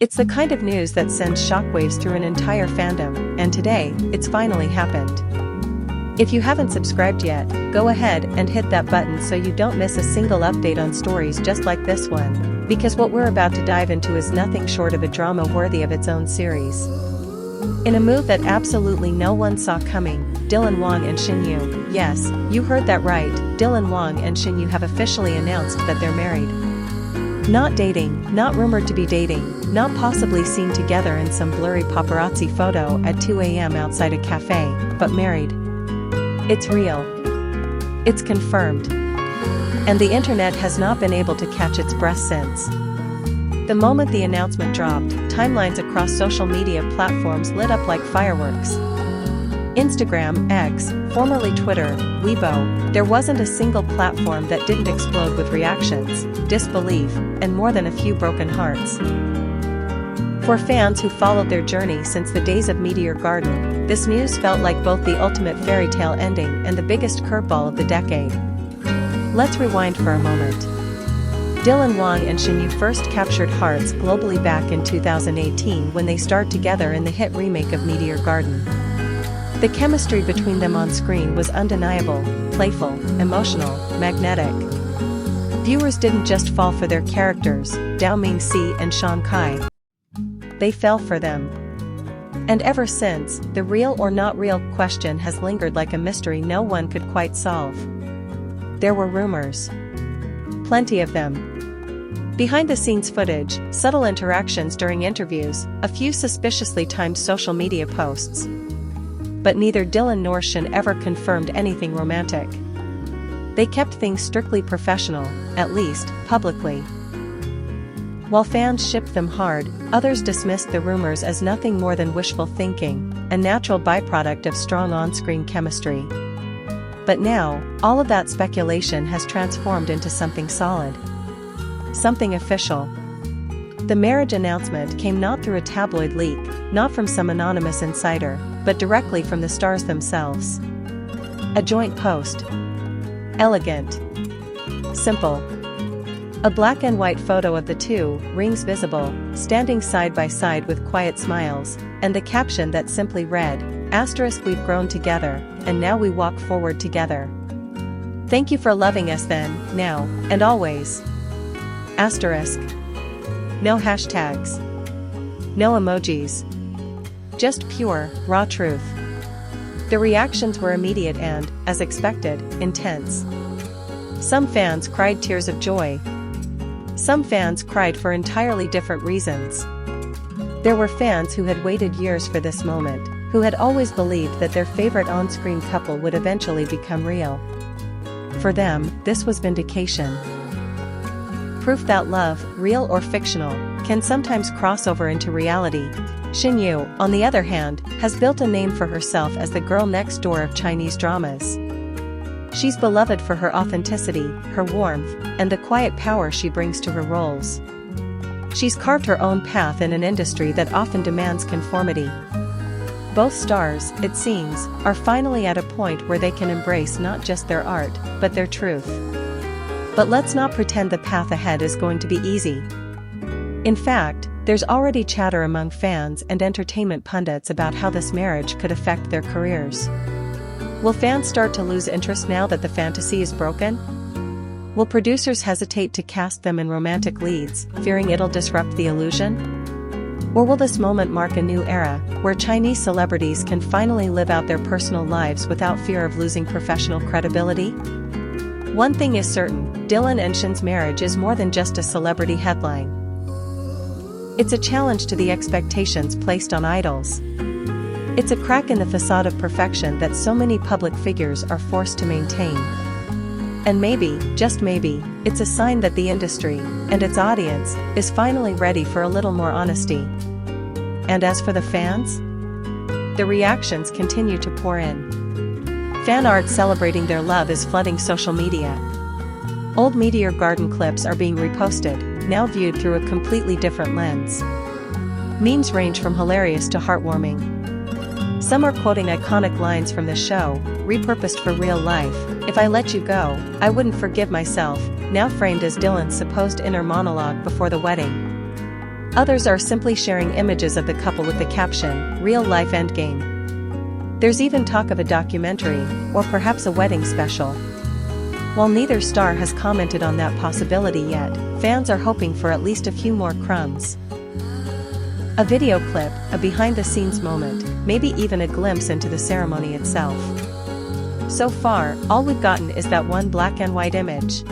It's the kind of news that sends shockwaves through an entire fandom, and today, it's finally happened. If you haven't subscribed yet, go ahead and hit that button so you don't miss a single update on stories just like this one, because what we're about to dive into is nothing short of a drama worthy of its own series. In a move that absolutely no one saw coming, Wang and Shen Yue, yes, you heard that right, Wang and Shen Yue have officially announced that they're married. Not dating, not rumored to be dating, not possibly seen together in some blurry paparazzi photo at 2 a.m. outside a cafe, but married. It's real. It's confirmed. And the internet has not been able to catch its breath since. The moment the announcement dropped, timelines across social media platforms lit up like fireworks. Instagram, X, formerly Twitter, Weibo, there wasn't a single platform that didn't explode with reactions, disbelief, and more than a few broken hearts. For fans who followed their journey since the days of Meteor Garden, this news felt like both the ultimate fairy tale ending and the biggest curveball of the decade. Let's rewind for a moment. Wang and Shen Yue first captured hearts globally back in 2018 when they starred together in the hit remake of Meteor Garden. The chemistry between them on screen was undeniable, playful, emotional, magnetic. Viewers didn't just fall for their characters, Dao Mingxi and Shan Kai. They fell for them. And ever since, the real or not real question has lingered like a mystery no one could quite solve. There were rumors. Plenty of them. Behind-the-scenes footage, subtle interactions during interviews, a few suspiciously timed social media posts. But neither nor Shen ever confirmed anything romantic. They kept things strictly professional, at least, publicly. While fans shipped them hard, others dismissed the rumors as nothing more than wishful thinking, a natural byproduct of strong on-screen chemistry. But now, all of that speculation has transformed into something solid. Something official. The marriage announcement came not through a tabloid leak, not from some anonymous insider, but directly from the stars themselves. A joint post. Elegant. Simple. A black and white photo of the two, rings visible, standing side by side with quiet smiles, and the caption that simply read, *, we've grown together, and now we walk forward together. Thank you for loving us then, now, and always. Asterisk. No hashtags. No emojis. Just pure, raw truth. The reactions were immediate and, as expected, intense. Some fans cried tears of joy. Some fans cried for entirely different reasons. There were fans who had waited years for this moment, who had always believed that their favorite on-screen couple would eventually become real. For them, this was vindication. Proof that love, real or fictional, can sometimes cross over into reality. Shen Yue, on the other hand, has built a name for herself as the girl next door of Chinese dramas. She's beloved for her authenticity, her warmth, and the quiet power she brings to her roles. She's carved her own path in an industry that often demands conformity. Both stars, it seems, are finally at a point where they can embrace not just their art, but their truth. But let's not pretend the path ahead is going to be easy. In fact, there's already chatter among fans and entertainment pundits about how this marriage could affect their careers. Will fans start to lose interest now that the fantasy is broken? Will producers hesitate to cast them in romantic leads, fearing it'll disrupt the illusion? Or will this moment mark a new era, where Chinese celebrities can finally live out their personal lives without fear of losing professional credibility? One thing is certain, Dylan and Shen's marriage is more than just a celebrity headline. It's a challenge to the expectations placed on idols. It's a crack in the facade of perfection that so many public figures are forced to maintain. And maybe, just maybe, it's a sign that the industry, and its audience, is finally ready for a little more honesty. And as for the fans? The reactions continue to pour in. Fan art celebrating their love is flooding social media. Old Meteor Garden clips are being reposted, now viewed through a completely different lens. Memes range from hilarious to heartwarming. Some are quoting iconic lines from the show, repurposed for real life. "If I let you go, I wouldn't forgive myself," now framed as Dylan's supposed inner monologue before the wedding. Others are simply sharing images of the couple with the caption, "Real-life endgame." There's even talk of a documentary, or perhaps a wedding special. While neither star has commented on that possibility yet, fans are hoping for at least a few more crumbs. A video clip, a behind-the-scenes moment, maybe even a glimpse into the ceremony itself. So far, all we've gotten is that one black and white image.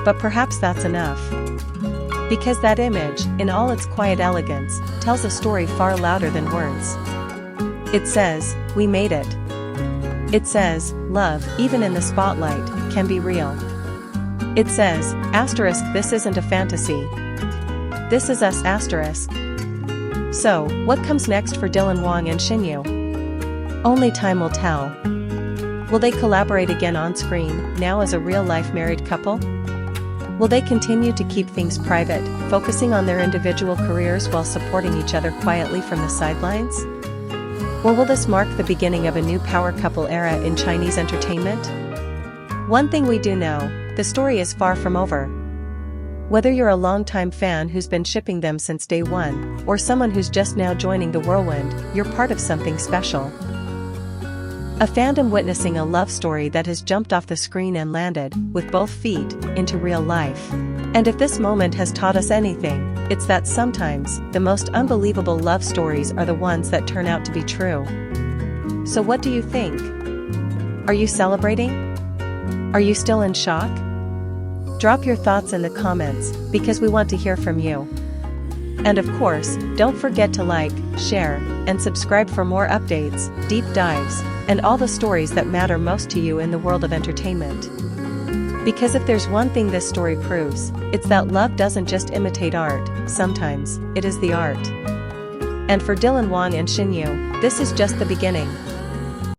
But perhaps that's enough. Because that image, in all its quiet elegance, tells a story far louder than words. It says, "We made it." It says, "Love, even in the spotlight, can be real." It says, "This isn't a fantasy. This is us." So, what comes next for Wang and Shen Yue? Only time will tell. Will they collaborate again on screen, now as a real-life married couple? Will they continue to keep things private, focusing on their individual careers while supporting each other quietly from the sidelines? Or will this mark the beginning of a new power couple era in Chinese entertainment? One thing we do know, the story is far from over. Whether you're a longtime fan who's been shipping them since day one, or someone who's just now joining the whirlwind, you're part of something special. A fandom witnessing a love story that has jumped off the screen and landed, with both feet, into real life. And if this moment has taught us anything, it's that sometimes, the most unbelievable love stories are the ones that turn out to be true. So what do you think? Are you celebrating? Are you still in shock? Drop your thoughts in the comments, because we want to hear from you. And of course, don't forget to like, share, and subscribe for more updates, deep dives, and all the stories that matter most to you in the world of entertainment. Because if there's one thing this story proves, it's that love doesn't just imitate art, sometimes, it is the art. And for Wang and Shen Yue, this is just the beginning.